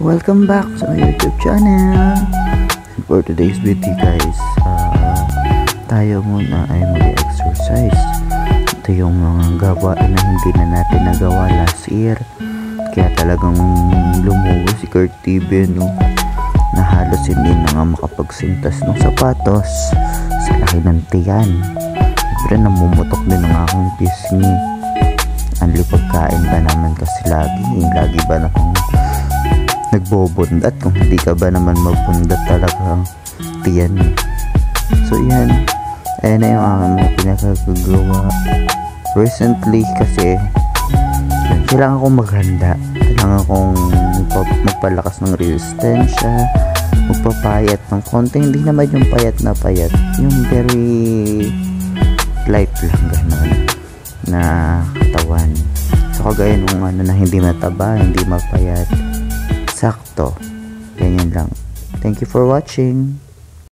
Welcome back sa my YouTube channel. And for today's video guys, tayo muna ay mag-exercise. Ito yung mga gawain na hindi na natin nagawa last year. Kaya talagang lumuho si Kurt TV, no? Na halos hindi na nga makapagsintas ng sapatos sa laki ng tiyan. Siyempre namumutok din ang aking pisngi. Ang pagkain ba naman kasi lagi ba na kung nagbobundat, kung hindi ka ba naman magbundat talagang tiyan. So yan, ayan na yung aking mga pinakagagawa recently kasi kailangan kong maghanda, kailangan kong magpalakas ng resistensya, magpapayat ng konti, hindi naman yung payat na payat, yung very light lang gano'n na katawan. So kagaya nung na hindi mataba, hindi mapayat, sakto, ganyan lang. Thank you for watching.